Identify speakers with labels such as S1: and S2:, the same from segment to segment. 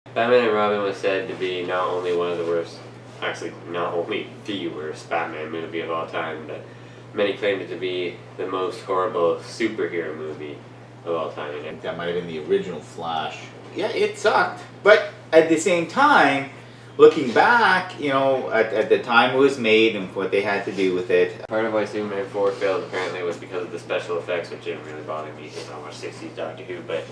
S1: Batman and Robin was said to be not only one of the worst, actually not only the worst Batman movie of all time, but many claimed it to be the most horrible superhero movie of all time.
S2: I think that might have been the original Flash. Yeah, it sucked. But at the same time, looking back, you know, at the time it was made and what they had to do with it.
S1: Part of why Superman 4 failed apparently was because of the special effects, which didn't really bother me because I watched 60s Doctor Who, but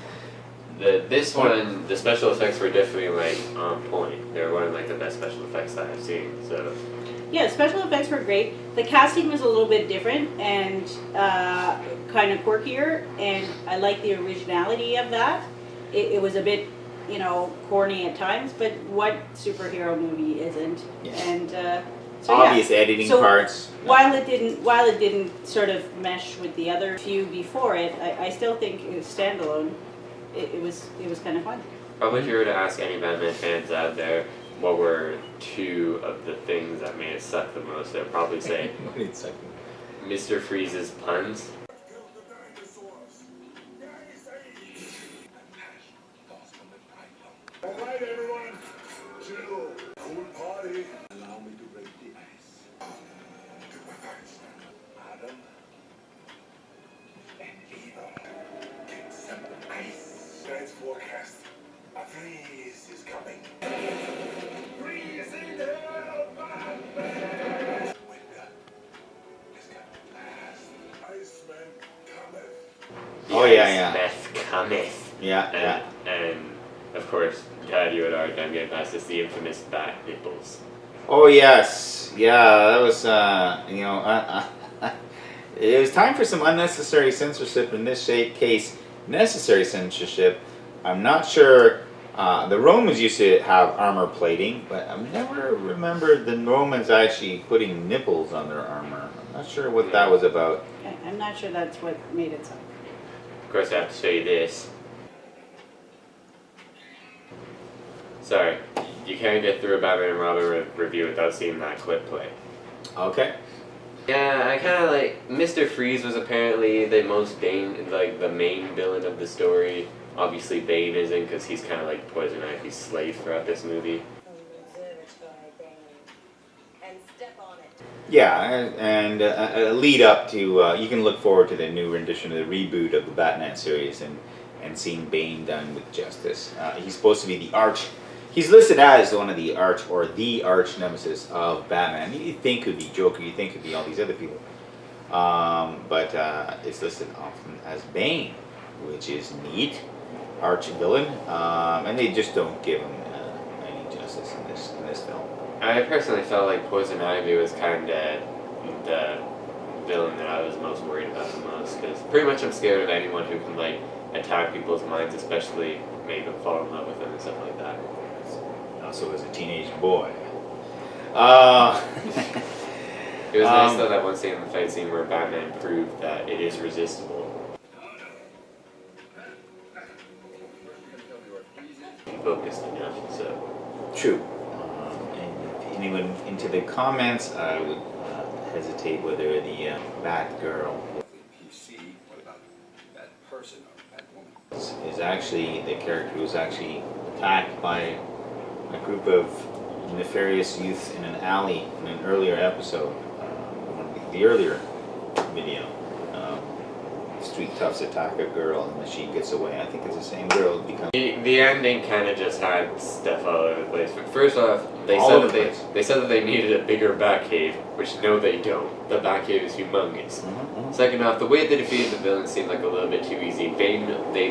S1: this one, the special effects were definitely like on point. They were one of like the best special effects that I've seen. So
S3: yeah, special effects were great. The casting was a little bit different and kind of quirkier, and I like the originality of that. It was a bit, you know, corny at times, but what superhero movie isn't?
S2: Yeah.
S3: And so
S2: Obvious editing parts.
S3: While it didn't sort of mesh with the other few before it, I still think it was standalone. It was kind of fun.
S1: probably if you were to ask any Batman fans out there what were two of the things that made it suck the most, they'd probably say Mr. Freeze's puns.
S4: Alright everyone, chill, cool party. Allow me to break the ice. To my thanks. Adam and Eva. Get some ice. Tonight's forecast. A freeze is coming. Freeze in hell, Batman! Winter is coming fast. Iceman cometh.
S2: Oh, yeah.
S1: Meth cometh.
S2: Yeah.
S1: And of course, God, you would argue I'm getting past this, the infamous bat nipples.
S2: Oh, yes. Yeah, that was, you know, it was time for some unnecessary censorship in this case. Necessary censorship. I'm not sure. The Romans used to have armor plating, but I've never remembered the Romans actually putting nipples on their armor. I'm not sure what that was about.
S3: I'm not sure that's what made it suck.
S1: Of course, I have to show you this. Sorry, you can't get through a Batman and Robin review without seeing that clip play.
S2: Okay.
S1: Yeah, I kind of like Mr. Freeze was apparently the most the main villain of the story. Obviously, Bane isn't because he's kind of like Poison Ivy's slave throughout this movie.
S2: Yeah, and a lead up to you can look forward to the new rendition of the reboot of the Batman series and seeing Bane done with justice. He's supposed to be the arch. He's listed as one of the arch nemesis of Batman. You think could be Joker, you think could be all these other people, but it's listed often as Bane, which is neat. Arch villain, and they just don't give him any justice in this film.
S1: I personally felt like Poison Ivy was kind of the villain that I was most worried about the most, because pretty much I'm scared of anyone who can like attack people's minds, especially make them fall in love with them and stuff like that.
S2: Also as a teenage boy.
S1: It was nice though that one scene in the fight scene where Batman proved that it is resistible. Focused enough, so.
S2: True. And if anyone into the comments, I would hesitate whether the Batgirl
S4: What about that person or that woman?
S2: is actually the character who was actually attacked by a group of nefarious youth in an alley in an earlier episode, the earlier video. Street toughs attack a girl and she gets away. I think it's the same girl.
S1: The ending kind of just had stuff all over the place. But first off, they said that they needed a bigger Batcave, which no, they don't. The Batcave is humongous. Second off, the way they defeated the villain seemed like a little bit too easy. They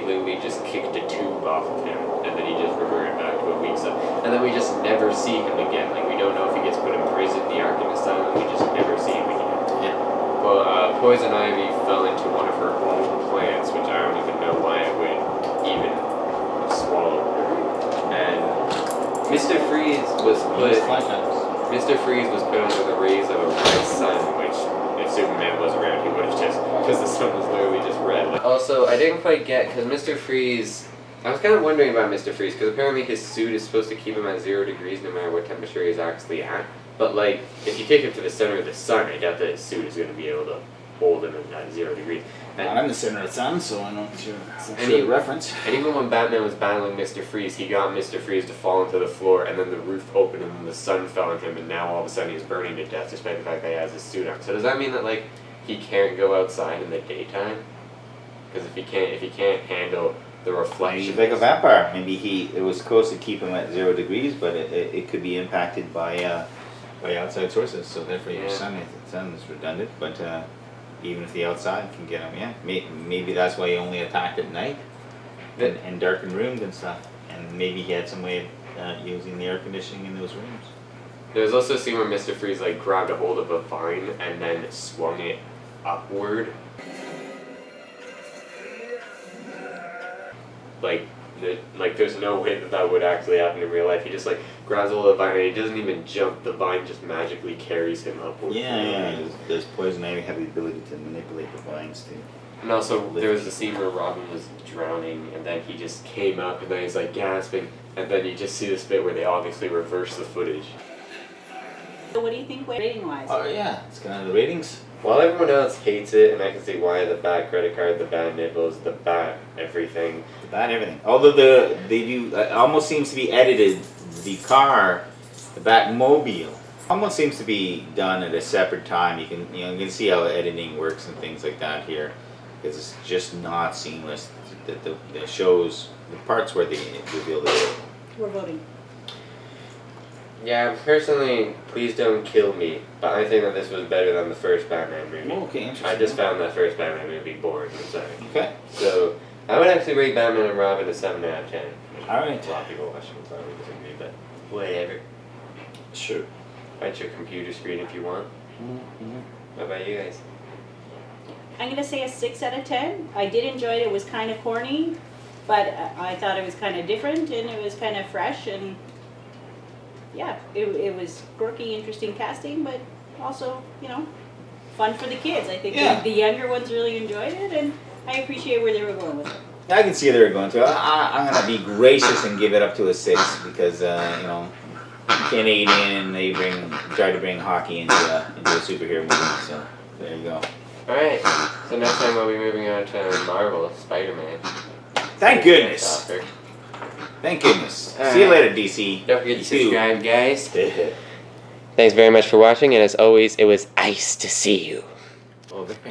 S1: literally just kicked a tube off of him, and then he just reverted back to a weak side. And then we just never see him again. Like, we don't know if he gets put in prison, the Arkham Asylum, we just never see him again.
S2: Yeah.
S1: Well, Poison Ivy fell into one of her own plants, which I don't even know why it would even swallow her. And Mr. Freeze was put under the rays of a red sun, which if Superman was around, he would have just, because the sun was literally just red. Also, I didn't quite get, because Mr. Freeze, I was kind of wondering about Mr. Freeze, because apparently his suit is supposed to keep him at 0 degrees no matter what temperature he's actually at. But like, if you take him to the center of the sun, I doubt that his suit is going to be able to hold him at 0 degrees. And,
S2: I'm the center of the sun, so I know it's your
S1: Any-
S2: reference.
S1: and even when Batman was battling Mr. Freeze, he got Mr. Freeze to fall into the floor, and then the roof opened, and then the sun fell on him, and now all of a sudden he's burning to death, despite the fact that he has his suit on. So does that mean that like he can't go outside in the daytime? Because if he can't handle the
S2: Maybe
S1: reflection,
S2: he's like a vampire. Maybe it was supposed to keep him at 0 degrees, but it could be impacted by outside sources. So therefore, your sun is redundant. But even if the outside can get him, maybe that's why he only attacked at night and darkened rooms and stuff. And maybe he had some way of using the air conditioning in those rooms.
S1: There's also a scene where Mr. Freeze like grabbed a hold of a vine and then swung it upward. Like there's no way that would actually happen in real life. He just like grabs a hold of the vine and he doesn't even jump. The vine just magically carries him upward.
S2: Yeah. Does poison ivy have the ability to manipulate the vines too?
S1: And also there was a scene where Robin was drowning and then he just came up and then he's like gasping and then you just see this bit where they obviously reverse the footage.
S3: So what do you think rating wise?
S2: Oh yeah, it's kind of the ratings.
S1: While everyone else hates it, and I can see why, the bad credit card, the bad nipples, the bad everything.
S2: The bat everything. Although they do almost seems to be edited. The car, the Batmobile, almost seems to be done at a separate time. You can see how editing works and things like that here, because it's just not seamless. The shows the parts where they reveal the.
S3: We're voting.
S1: Yeah, personally, please don't kill me, but I think that this was better than the first Batman movie.
S2: Okay, interesting.
S1: I just found that first Batman movie boring, I'm sorry.
S2: Okay.
S1: So, I would actually rate Batman and Robin a 7 out of 10.
S2: Alright.
S1: A lot of people watching it probably disagree, but whatever.
S2: Sure.
S1: Fight your computer screen if you want. What about you guys?
S3: I'm gonna say a 6 out of 10. I did enjoy it. It was kind of corny, but I thought it was kind of different and it was kind of fresh and yeah, it was quirky, interesting casting, but also, fun for the kids. I think the younger ones really enjoyed it, and I appreciate where they were going with it.
S2: I can see they're going to. I'm gonna be gracious and give it up to a 6 because Canadian they try to bring hockey into a superhero movie. So there you go.
S1: Alright, so next time we'll be moving on to Marvel, Spider-Man.
S2: Thank goodness.
S1: Topic.
S2: Thank goodness. See you later, DC.
S1: Don't forget to subscribe, guys.
S2: Thanks
S1: Thanks very much for watching, and as always, it was nice to see you.